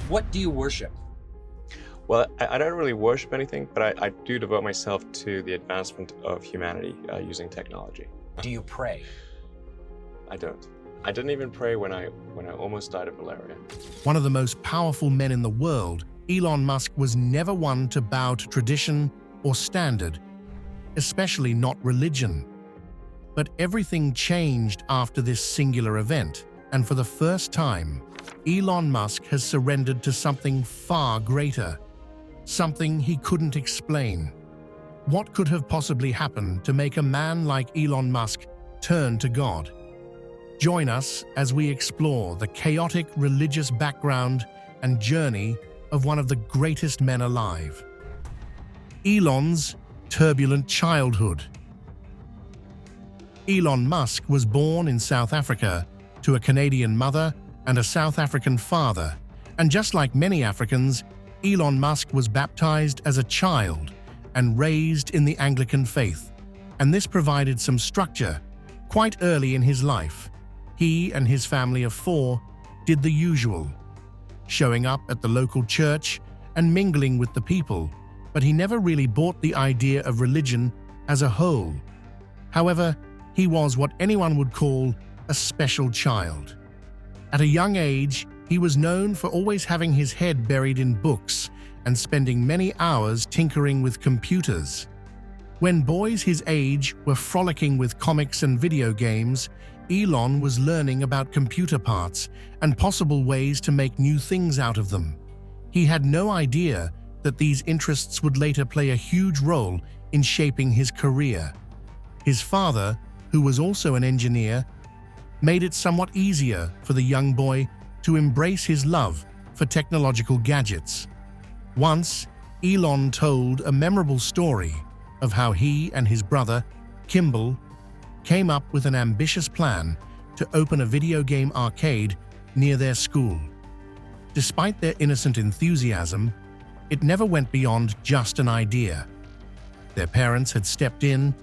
What do you worship? Well, I don't really worship anything, but I do devote myself to the advancement of humanity using technology. Do you pray? I don't. I didn't even pray when I almost died of malaria. One of the most powerful men in the world, Elon Musk was never one to bow to tradition or standard, especially not religion. But everything changed after this singular event, and for the first time, Elon Musk has surrendered to something far greater, something he couldn't explain. What could have possibly happened to make a man like Elon Musk turn to God? Join us as we explore the chaotic religious background and journey of one of the greatest men alive. Elon's turbulent childhood. Elon Musk was born in South Africa to a Canadian mother and a South African father, and just like many Africans, Elon Musk was baptized as a child and raised in the Anglican faith, and this provided some structure quite early in his life. He and his family of 4 did the usual, showing up at the local church and mingling with the people, but he never really bought the idea of religion as a whole. However, he was what anyone would call a special child. At a young age, he was known for always having his head buried in books and spending many hours tinkering with computers. When boys his age were frolicking with comics and video games, Elon was learning about computer parts and possible ways to make new things out of them. He had no idea that these interests would later play a huge role in shaping his career. His father, who was also an engineer, made it somewhat easier for the young boy to embrace his love for technological gadgets. Once, Elon told a memorable story of how he and his brother, Kimball, came up with an ambitious plan to open a video game arcade near their school. Despite their innocent enthusiasm, it never went beyond just an idea. Their parents had stepped in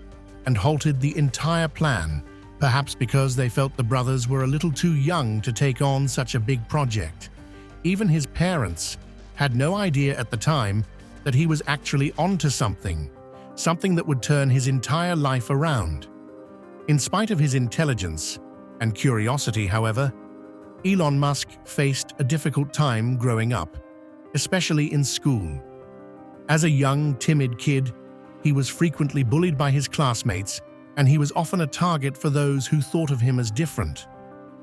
and halted the entire plan, perhaps because they felt the brothers were a little too young to take on such a big project. Even his parents had no idea at the time that he was actually onto something that would turn his entire life around. In spite of his intelligence and curiosity, however, Elon Musk faced a difficult time growing up, especially in school. As a young, timid kid, he was frequently bullied by his classmates, and he was often a target for those who thought of him as different.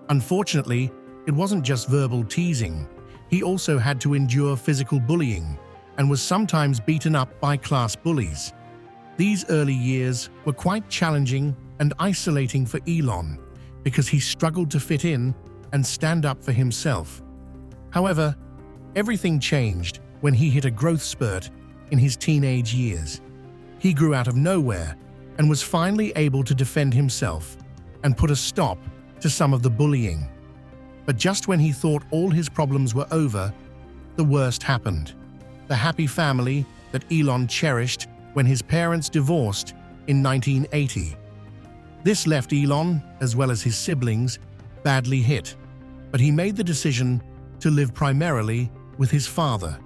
Unfortunately, it wasn't just verbal teasing. He also had to endure physical bullying and was sometimes beaten up by class bullies. These early years were quite challenging and isolating for Elon because he struggled to fit in and stand up for himself. However, everything changed when he hit a growth spurt in his teenage years. He grew out of nowhere and was finally able to defend himself and put a stop to some of the bullying. But just when he thought all his problems were over, the worst happened. The happy family that Elon cherished when his parents divorced in 1980. This left Elon, as well as his siblings, badly hit, but he made the decision to live primarily with his father,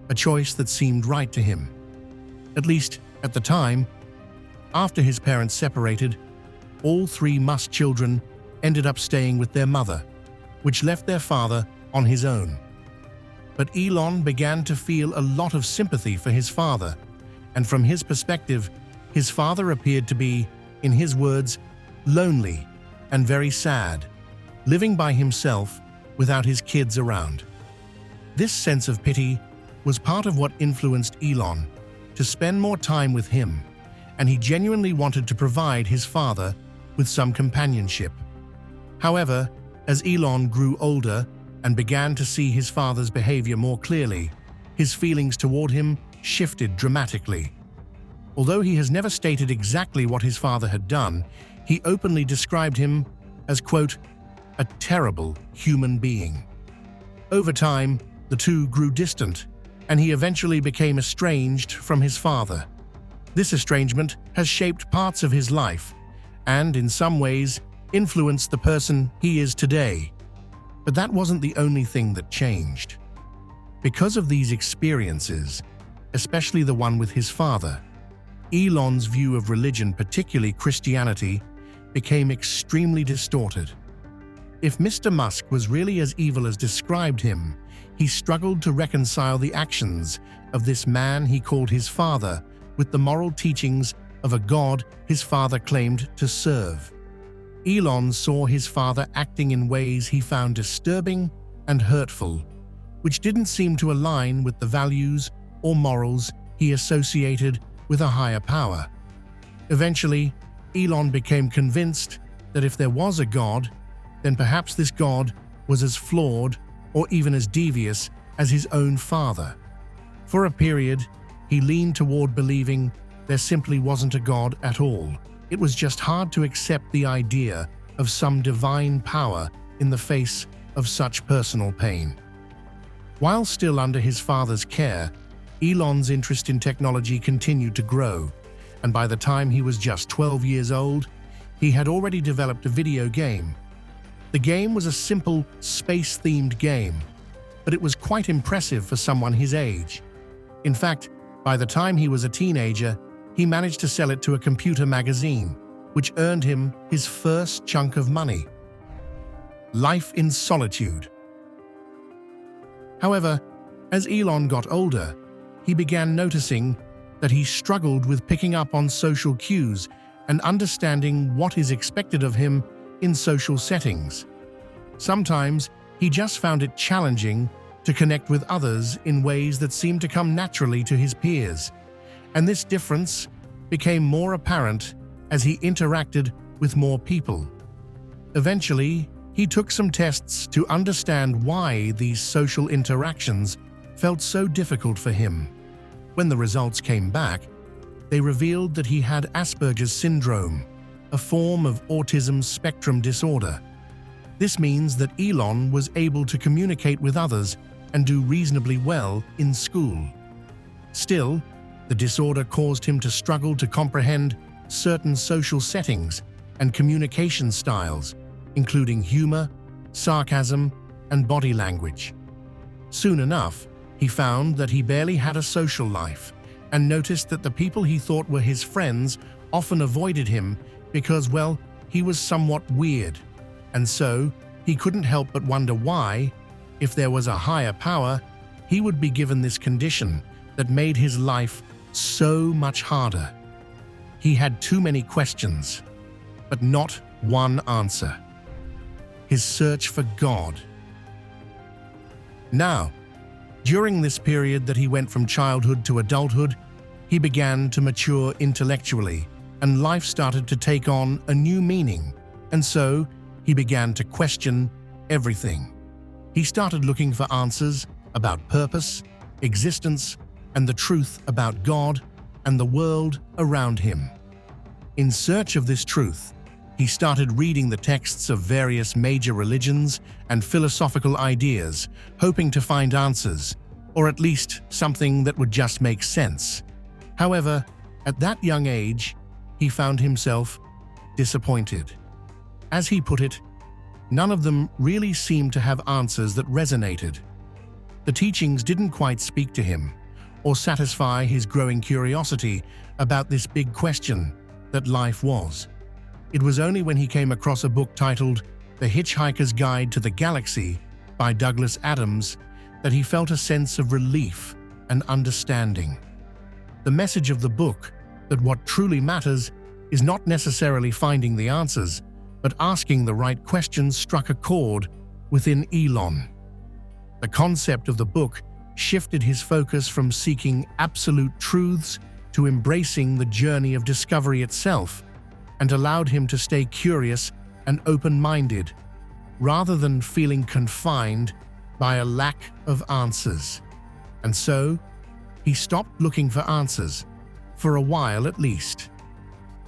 a choice that seemed right to him. At least at the time. After his parents separated, all 3 Musk children ended up staying with their mother, which left their father on his own. But Elon began to feel a lot of sympathy for his father, and from his perspective, his father appeared to be, in his words, lonely and very sad, living by himself without his kids around. This sense of pity was part of what influenced Elon to spend more time with him, and he genuinely wanted to provide his father with some companionship. However, as Elon grew older and began to see his father's behavior more clearly, his feelings toward him shifted dramatically. Although he has never stated exactly what his father had done, he openly described him as, quote, a terrible human being. Over time, the two grew distant, and he eventually became estranged from his father. This estrangement has shaped parts of his life and, in some ways, influenced the person he is today. But that wasn't the only thing that changed. Because of these experiences, especially the one with his father, Elon's view of religion, particularly Christianity, became extremely distorted. If Mr. Musk was really as evil as described him, he struggled to reconcile the actions of this man he called his father with the moral teachings of a God his father claimed to serve. Elon saw his father acting in ways he found disturbing and hurtful, which didn't seem to align with the values or morals he associated with a higher power. Eventually, Elon became convinced that if there was a God, then perhaps this God was as flawed or even as devious as his own father. For a period, he leaned toward believing there simply wasn't a God at all. It was just hard to accept the idea of some divine power in the face of such personal pain. While still under his father's care, Elon's interest in technology continued to grow, and by the time he was just 12 years old, he had already developed a video game. The game was a simple, space-themed game, but it was quite impressive for someone his age. In fact, by the time he was a teenager, he managed to sell it to a computer magazine, which earned him his first chunk of money. Life in Solitude. However, as Elon got older, he began noticing that he struggled with picking up on social cues and understanding what is expected of him in social settings. Sometimes he just found it challenging to connect with others in ways that seemed to come naturally to his peers, and this difference became more apparent as he interacted with more people. Eventually, he took some tests to understand why these social interactions felt so difficult for him. When the results came back, they revealed that he had Asperger's syndrome, a form of autism spectrum disorder. This means that Elon was able to communicate with others and do reasonably well in school. Still, the disorder caused him to struggle to comprehend certain social settings and communication styles, including humor, sarcasm, and body language. Soon enough, he found that he barely had a social life and noticed that the people he thought were his friends often avoided him because, well, he was somewhat weird. And so, he couldn't help but wonder why, if there was a higher power, he would be given this condition that made his life so much harder. He had too many questions, but not one answer. His search for God. Now, during this period that he went from childhood to adulthood, he began to mature intellectually, and life started to take on a new meaning, and so he began to question everything. He started looking for answers about purpose, existence, and the truth about God and the world around him. In search of this truth, he started reading the texts of various major religions and philosophical ideas, hoping to find answers, or at least something that would just make sense. However, at that young age, he found himself disappointed. As he put it, none of them really seemed to have answers that resonated. The teachings didn't quite speak to him or satisfy his growing curiosity about this big question that life was. It was only when he came across a book titled The Hitchhiker's Guide to the Galaxy by Douglas Adams that he felt a sense of relief and understanding. The message of the book, that what truly matters is not necessarily finding the answers, but asking the right questions, struck a chord within Elon. The concept of the book shifted his focus from seeking absolute truths to embracing the journey of discovery itself, and allowed him to stay curious and open-minded, rather than feeling confined by a lack of answers. And so, he stopped looking for answers, for a while at least.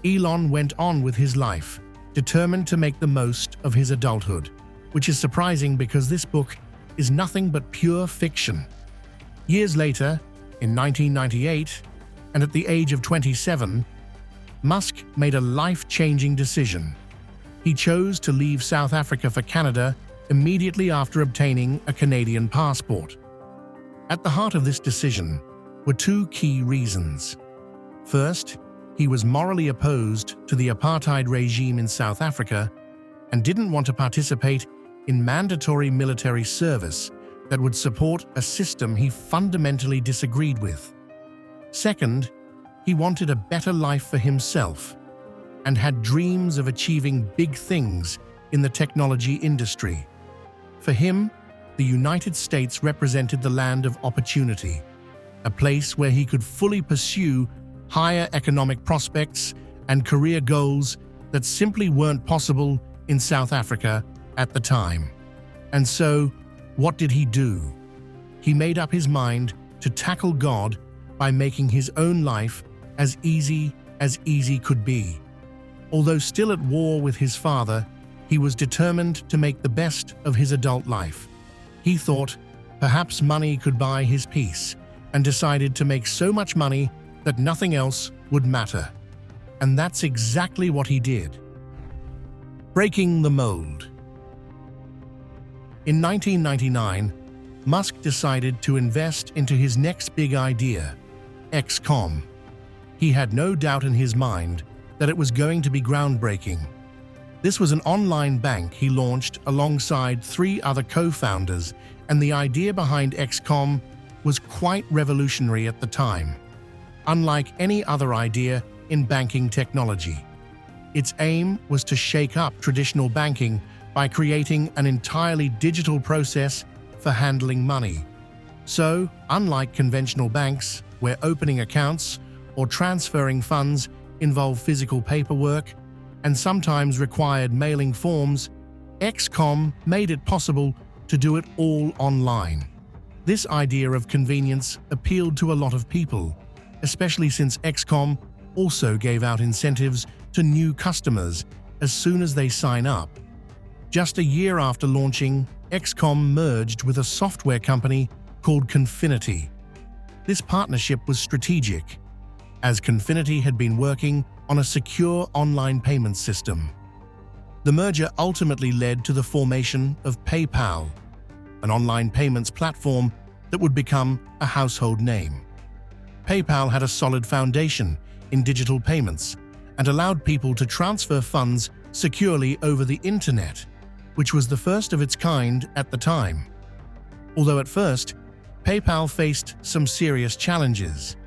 Elon went on with his life, determined to make the most of his adulthood, which is surprising because this book is nothing but pure fiction. Years later, in 1998, and at the age of 27, Musk made a life-changing decision. He chose to leave South Africa for Canada immediately after obtaining a Canadian passport. At the heart of this decision were two key reasons. First, he was morally opposed to the apartheid regime in South Africa and didn't want to participate in mandatory military service that would support a system he fundamentally disagreed with. Second, he wanted a better life for himself and had dreams of achieving big things in the technology industry. For him, the United States represented the land of opportunity, a place where he could fully pursue higher economic prospects and career goals that simply weren't possible in South Africa at the time. And so, what did he do? He made up his mind to tackle God by making his own life as easy could be. Although still at war with his father, he was determined to make the best of his adult life. He thought perhaps money could buy his peace and decided to make so much money that nothing else would matter. And that's exactly what he did. Breaking the mold. In 1999, Musk decided to invest into his next big idea, XCOM. He had no doubt in his mind that it was going to be groundbreaking. This was an online bank he launched alongside 3 other co-founders, and the idea behind XCOM was quite revolutionary at the time. Unlike any other idea in banking technology, its aim was to shake up traditional banking by creating an entirely digital process for handling money. So, unlike conventional banks, where opening accounts or transferring funds involve physical paperwork and sometimes required mailing forms, XCOM made it possible to do it all online. This idea of convenience appealed to a lot of people, especially since XCOM also gave out incentives to new customers as soon as they sign up. Just a year after launching, XCOM merged with a software company called Confinity. This partnership was strategic, as Confinity had been working on a secure online payment system. The merger ultimately led to the formation of PayPal, an online payments platform that would become a household name. PayPal had a solid foundation in digital payments and allowed people to transfer funds securely over the internet, which was the first of its kind at the time. Although at first, PayPal faced some serious challenges.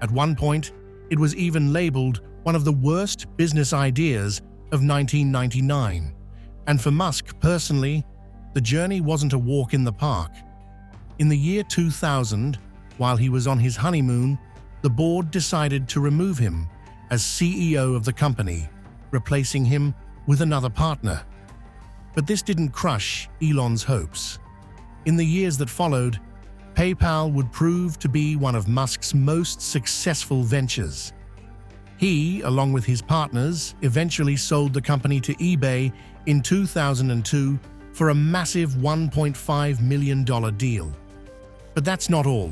At one point, it was even labeled one of the worst business ideas of 1999. And for Musk personally, the journey wasn't a walk in the park. In the year 2000, while he was on his honeymoon, the board decided to remove him as CEO of the company, replacing him with another partner. But this didn't crush Elon's hopes. In the years that followed, PayPal would prove to be one of Musk's most successful ventures. He, along with his partners, eventually sold the company to eBay in 2002 for a massive $1.5 million deal. But that's not all.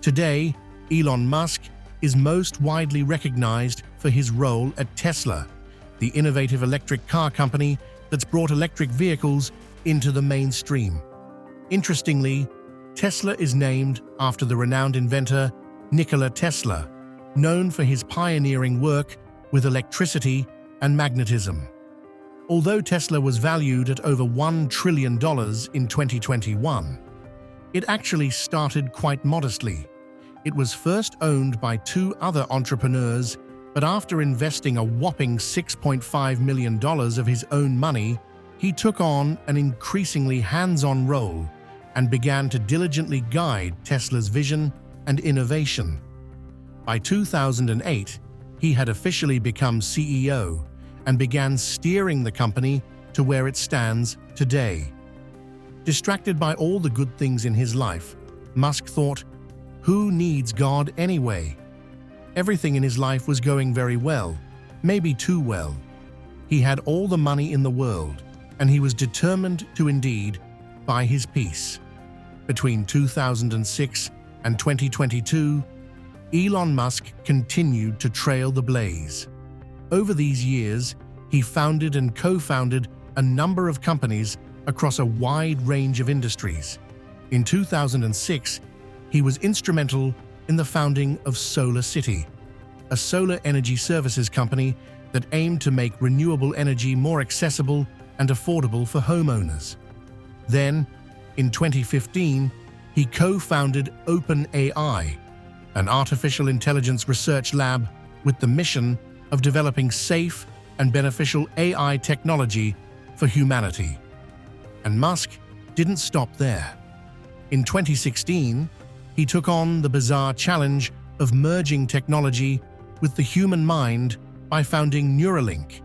Today, Elon Musk is most widely recognized for his role at Tesla, the innovative electric car company that's brought electric vehicles into the mainstream. Interestingly, Tesla is named after the renowned inventor Nikola Tesla, known for his pioneering work with electricity and magnetism. Although Tesla was valued at over $1 trillion in 2021, it actually started quite modestly. It was first owned by 2 other entrepreneurs, but after investing a whopping $6.5 million of his own money, he took on an increasingly hands-on role and began to diligently guide Tesla's vision and innovation. By 2008, he had officially become CEO and began steering the company to where it stands today. Distracted by all the good things in his life, Musk thought, who needs God anyway? Everything in his life was going very well, maybe too well. He had all the money in the world, and he was determined to indeed buy his peace. Between 2006 and 2022, Elon Musk continued to trail the blaze. Over these years, he founded and co-founded a number of companies across a wide range of industries. In 2006, He was instrumental in the founding of Solar City, a solar energy services company that aimed to make renewable energy more accessible and affordable for homeowners. Then, in 2015, he co-founded OpenAI, an artificial intelligence research lab with the mission of developing safe and beneficial AI technology for humanity. And Musk didn't stop there. In 2016, he took on the bizarre challenge of merging technology with the human mind by founding Neuralink,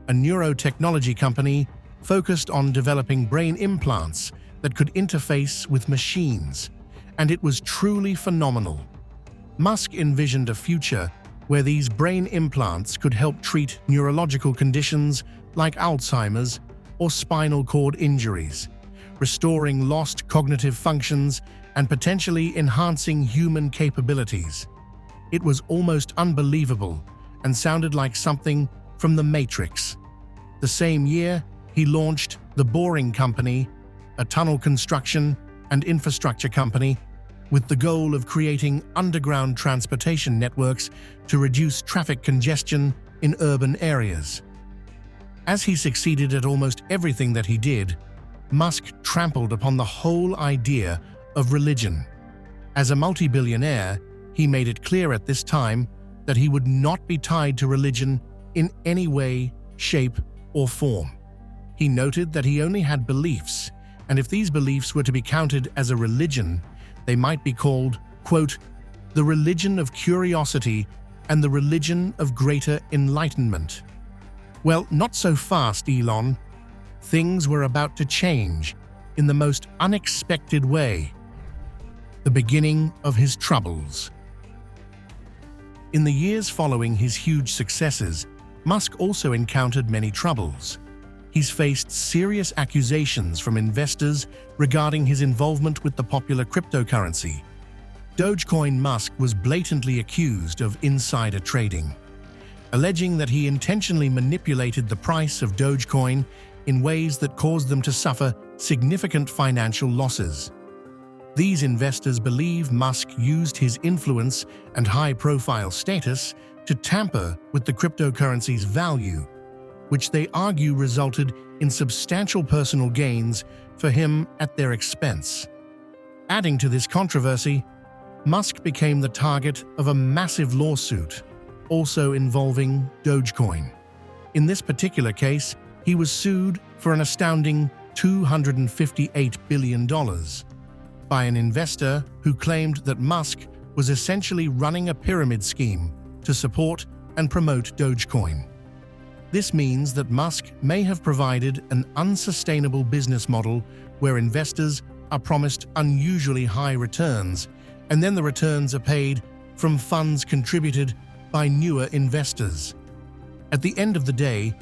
a neurotechnology company focused on developing brain implants that could interface with machines, and it was truly phenomenal. Musk envisioned a future where these brain implants could help treat neurological conditions like Alzheimer's or spinal cord injuries, restoring lost cognitive functions and potentially enhancing human capabilities. It was almost unbelievable and sounded like something from The Matrix. The same year, he launched The Boring Company, a tunnel construction and infrastructure company, with the goal of creating underground transportation networks to reduce traffic congestion in urban areas. As he succeeded at almost everything that he did, Musk trampled upon the whole idea of religion. As a multi-billionaire, he made it clear at this time that he would not be tied to religion in any way, shape, or form. He noted that he only had beliefs, and if these beliefs were to be counted as a religion, they might be called, quote, the religion of curiosity and the religion of greater enlightenment. Well, not so fast, Elon. Things were about to change in the most unexpected way. The beginning of his troubles. In the years following his huge successes, Musk also encountered many troubles. He's faced serious accusations from investors regarding his involvement with the popular cryptocurrency. Dogecoin. Musk was blatantly accused of insider trading, alleging that he intentionally manipulated the price of Dogecoin in ways that caused them to suffer significant financial losses. These investors believe Musk used his influence and high-profile status to tamper with the cryptocurrency's value, which they argue resulted in substantial personal gains for him at their expense. Adding to this controversy, Musk became the target of a massive lawsuit, also involving Dogecoin. In this particular case, he was sued for an astounding $258 billion by an investor who claimed that Musk was essentially running a pyramid scheme to support and promote Dogecoin. This means that Musk may have provided an unsustainable business model where investors are promised unusually high returns, and then the returns are paid from funds contributed by newer investors. At the end of the day,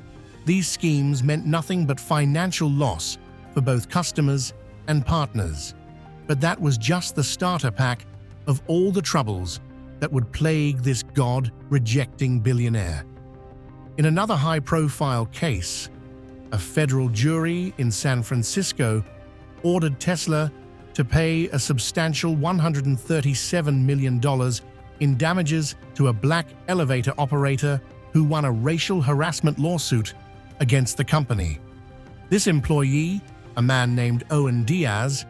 these schemes meant nothing but financial loss for both customers and partners. But that was just the starter pack of all the troubles that would plague this God-rejecting billionaire. In another high-profile case, a federal jury in San Francisco ordered Tesla to pay a substantial $137 million in damages to a black elevator operator who won a racial harassment lawsuit against the company. This employee, a man named Owen Diaz,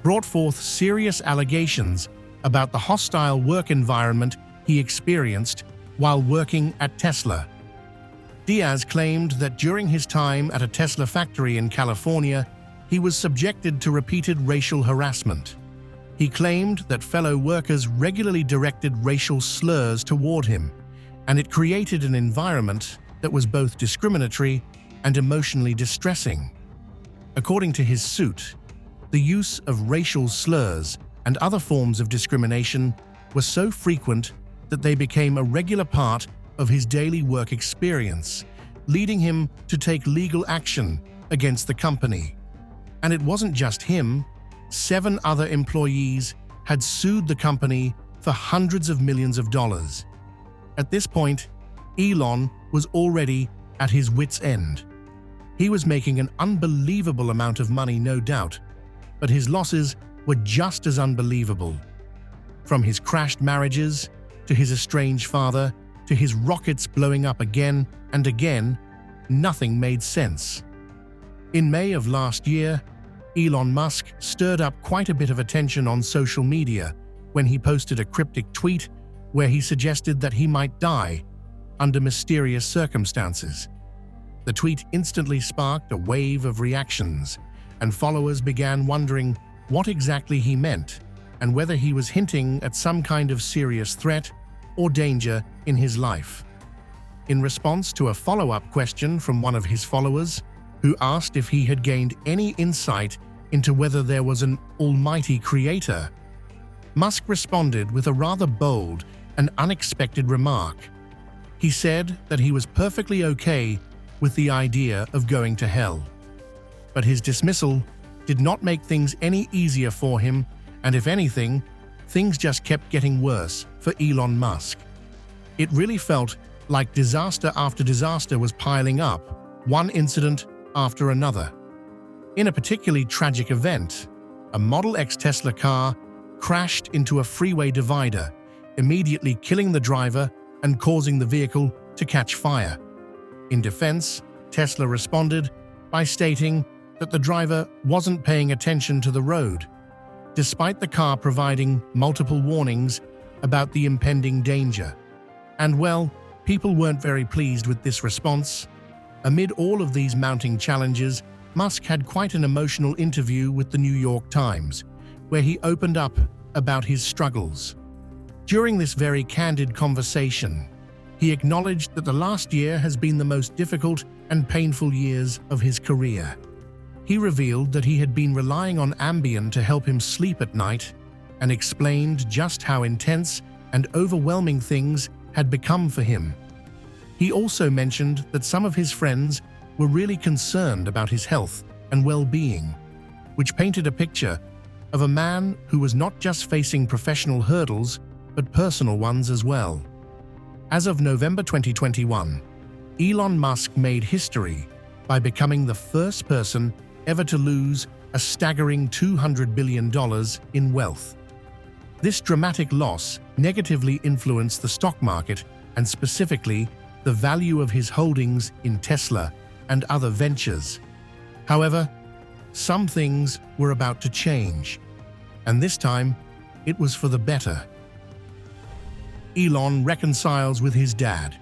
brought forth serious allegations about the hostile work environment he experienced while working at Tesla. Diaz claimed that during his time at a Tesla factory in California, he was subjected to repeated racial harassment. He claimed that fellow workers regularly directed racial slurs toward him, and it created an environment that was both discriminatory and emotionally distressing. According to his suit, the use of racial slurs and other forms of discrimination were so frequent that they became a regular part of his daily work experience, leading him to take legal action against the company. And it wasn't just him. 7 other employees had sued the company for hundreds of millions of dollars. At this point, Elon was already at his wit's end. He was making an unbelievable amount of money, no doubt, but his losses were just as unbelievable. From his crashed marriages, to his estranged father, to his rockets blowing up again and again, nothing made sense. In May of last year, Elon Musk stirred up quite a bit of attention on social media when he posted a cryptic tweet where he suggested that he might die under mysterious circumstances. The tweet instantly sparked a wave of reactions, and followers began wondering what exactly he meant and whether he was hinting at some kind of serious threat or danger in his life. In response to a follow-up question from one of his followers, who asked if he had gained any insight into whether there was an almighty creator, Musk responded with a rather bold and unexpected remark. He said that he was perfectly okay with the idea of going to hell. But his dismissal did not make things any easier for him, and if anything, things just kept getting worse for Elon Musk. It really felt like disaster after disaster was piling up, one incident after another. In a particularly tragic event, a Model X Tesla car crashed into a freeway divider, immediately killing the driver and causing the vehicle to catch fire. In defense, Tesla responded by stating that the driver wasn't paying attention to the road, despite the car providing multiple warnings about the impending danger. And well, people weren't very pleased with this response. Amid all of these mounting challenges, Musk had quite an emotional interview with the New York Times, where he opened up about his struggles. During this very candid conversation, he acknowledged that the last year has been the most difficult and painful years of his career. He revealed that he had been relying on Ambien to help him sleep at night and explained just how intense and overwhelming things had become for him. He also mentioned that some of his friends were really concerned about his health and well-being, which painted a picture of a man who was not just facing professional hurdles, but personal ones as well. As of November 2021, Elon Musk made history by becoming the first person ever to lose a staggering $200 billion in wealth. This dramatic loss negatively influenced the stock market and specifically the value of his holdings in Tesla and other ventures. However, some things were about to change, and this time it was for the better. Elon reconciles with his dad.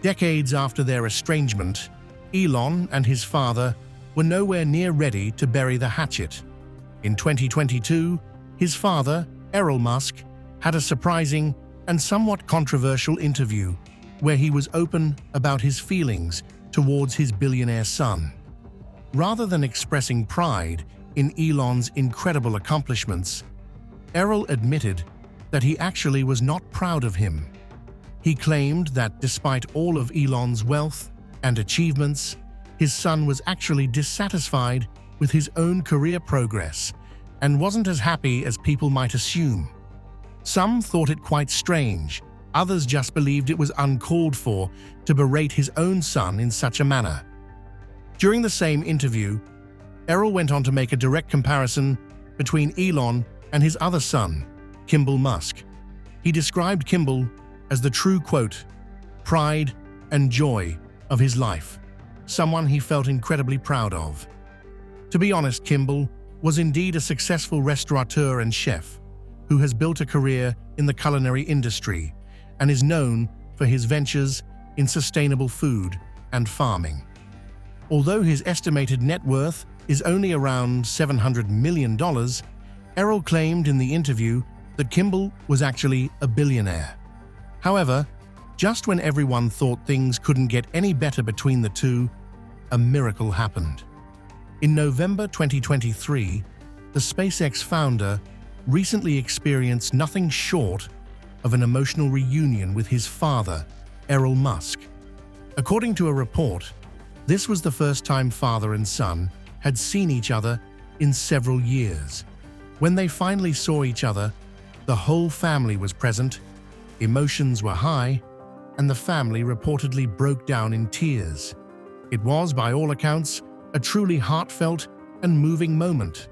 Decades after their estrangement, Elon and his father were nowhere near ready to bury the hatchet. In 2022, his father, Elon Musk, had a surprising and somewhat controversial interview where he was open about his feelings towards his billionaire son. Rather than expressing pride in Elon's incredible accomplishments, Errol admitted that he actually was not proud of him. He claimed that despite all of Elon's wealth and achievements, his son was actually dissatisfied with his own career progress and wasn't as happy as people might assume. Some thought it quite strange, others just believed it was uncalled for to berate his own son in such a manner. During the same interview, Errol went on to make a direct comparison between Elon and his other son, Kimball Musk. He described Kimball as the true, quote, pride and joy of his life, someone he felt incredibly proud of. To be honest, Kimball was indeed a successful restaurateur and chef who has built a career in the culinary industry and is known for his ventures in sustainable food and farming. Although his estimated net worth is only around $700 million, Errol claimed in the interview that Kimball was actually a billionaire. However, just when everyone thought things couldn't get any better between the two, a miracle happened. In November 2023, the SpaceX founder recently experienced nothing short of an emotional reunion with his father, Elon Musk. According to a report, this was the first time father and son had seen each other in several years. When they finally saw each other, the whole family was present, emotions were high, and the family reportedly broke down in tears. It was, by all accounts, a truly heartfelt and moving moment.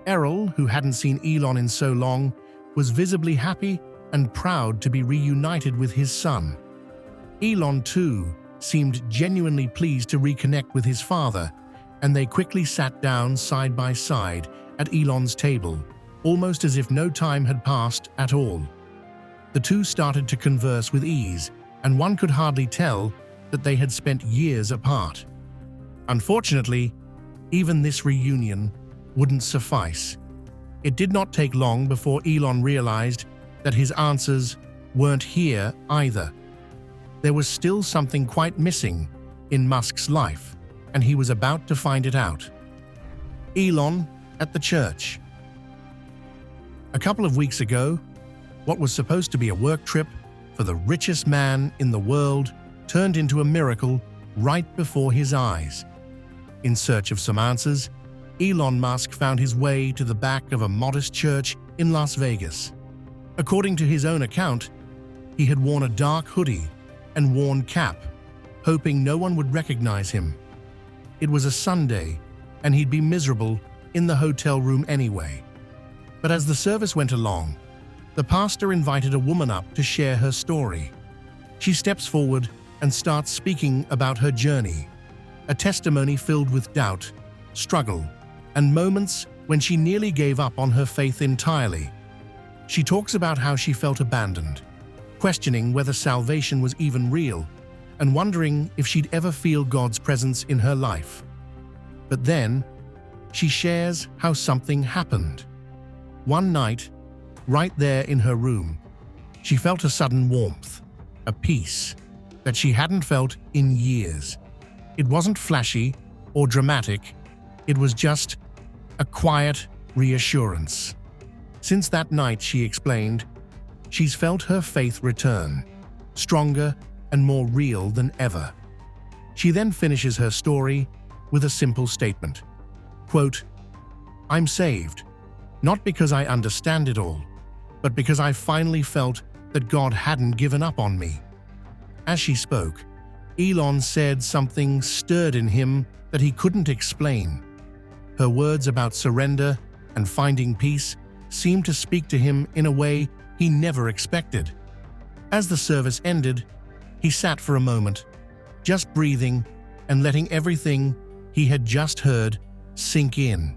Errol, who hadn't seen Elon in so long, was visibly happy and proud to be reunited with his son. Elon, too, seemed genuinely pleased to reconnect with his father, and they quickly sat down side by side at Elon's table, almost as if no time had passed at all. The two started to converse with ease, and one could hardly tell that they had spent years apart. Unfortunately, even this reunion wouldn't suffice. It did not take long before Elon realized that his answers weren't here either. There was still something quite missing in Musk's life, and he was about to find it out. Elon at the church. A couple of weeks ago, what was supposed to be a work trip for the richest man in the world turned into a miracle right before his eyes. In search of some answers, Elon Musk found his way to the back of a modest church in Las Vegas. According to his own account, he had worn a dark hoodie and worn cap, hoping no one would recognize him. It was a Sunday, and he'd be miserable in the hotel room anyway. But as the service went along, the pastor invited a woman up to share her story. She steps forward and starts speaking about her journey, a testimony filled with doubt, struggle, and moments when she nearly gave up on her faith entirely. She talks about how she felt abandoned, questioning whether salvation was even real, and wondering if she'd ever feel God's presence in her life. But then, she shares how something happened. One night, right there in her room, she felt a sudden warmth, a peace that she hadn't felt in years. It wasn't flashy or dramatic, it was just a quiet reassurance. Since that night, she explained, she's felt her faith return, stronger and more real than ever. She then finishes her story with a simple statement, quote, "I'm saved, not because I understand it all, but because I finally felt that God hadn't given up on me." As she spoke, Elon said something stirred in him that he couldn't explain. Her words about surrender and finding peace seemed to speak to him in a way he never expected. As the service ended, he sat for a moment, just breathing and letting everything he had just heard sink in.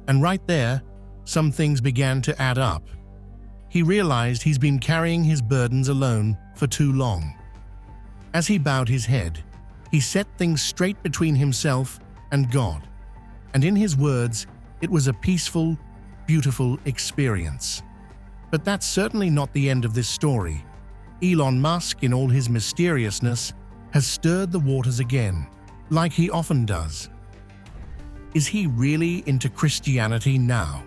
And right there, some things began to add up. He realized he's been carrying his burdens alone for too long. As he bowed his head, he set things straight between himself and God. And in his words, it was a peaceful, beautiful experience. But that's certainly not the end of this story. Elon Musk, in all his mysteriousness, has stirred the waters again, like he often does. Is he really into Christianity now?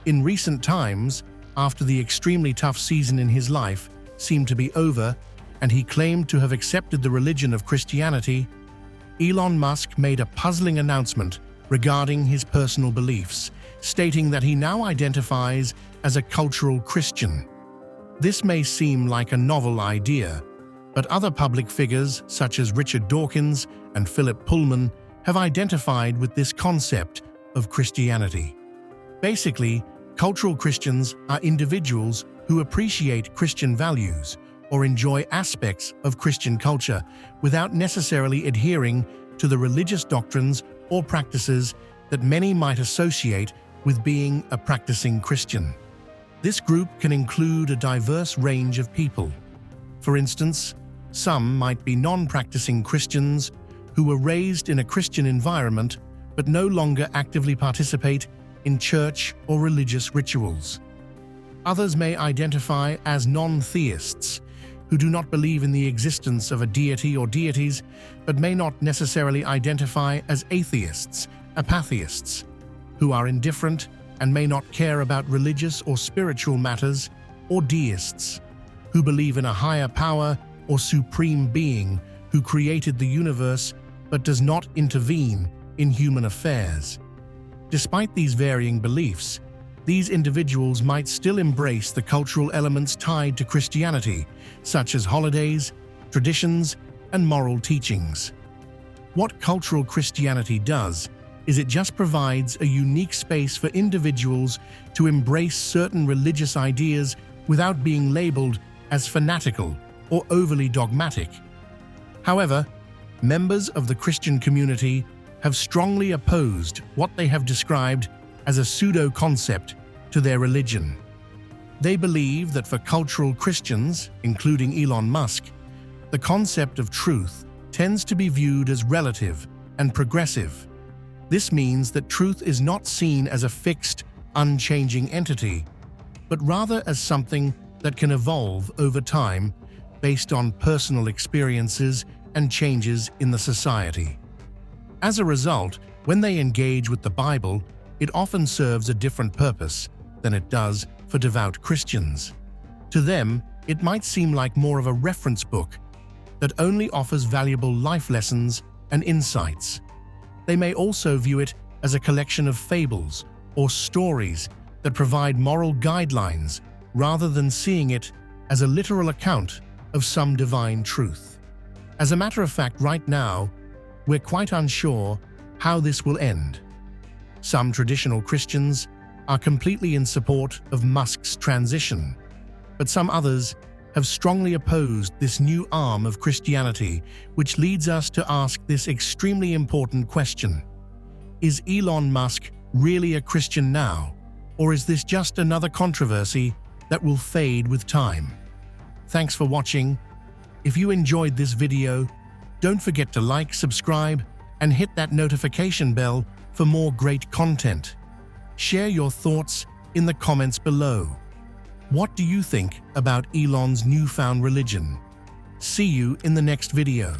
In recent times, after the extremely tough season in his life seemed to be over and he claimed to have accepted the religion of Christianity, Elon Musk made a puzzling announcement regarding his personal beliefs, stating that he now identifies as a cultural Christian. This may seem like a novel idea, but other public figures such as Richard Dawkins and Philip Pullman have identified with this concept of Christianity. Basically, cultural Christians are individuals who appreciate Christian values or enjoy aspects of Christian culture without necessarily adhering to the religious doctrines or practices that many might associate with being a practicing Christian. This group can include a diverse range of people. For instance, some might be non-practicing Christians who were raised in a Christian environment but no longer actively participate in church or religious rituals. Others may identify as non-theists, who do not believe in the existence of a deity or deities, but may not necessarily identify as atheists, apatheists, who are indifferent and may not care about religious or spiritual matters, or deists, who believe in a higher power or supreme being who created the universe but does not intervene in human affairs. Despite these varying beliefs, these individuals might still embrace the cultural elements tied to Christianity, such as holidays, traditions, and moral teachings. What cultural Christianity does is it just provides a unique space for individuals to embrace certain religious ideas without being labeled as fanatical or overly dogmatic. However, members of the Christian community have strongly opposed what they have described as a pseudo-concept to their religion. They believe that for cultural Christians, including Elon Musk, the concept of truth tends to be viewed as relative and progressive. This means that truth is not seen as a fixed, unchanging entity, but rather as something that can evolve over time based on personal experiences and changes in the society. As a result, when they engage with the Bible, it often serves a different purpose than it does for devout Christians. To them, it might seem like more of a reference book that only offers valuable life lessons and insights. They may also view it as a collection of fables or stories that provide moral guidelines rather than seeing it as a literal account of some divine truth. As a matter of fact, right now, we're quite unsure how this will end. Some traditional Christians are completely in support of Musk's transition, but some others have strongly opposed this new arm of Christianity, which leads us to ask this extremely important question. Is Elon Musk really a Christian now, or is this just another controversy that will fade with time? Thanks for watching. If you enjoyed this video, don't forget to like, subscribe, and hit that notification bell for more great content. Share your thoughts in the comments below. What do you think about Elon's newfound religion? See you in the next video.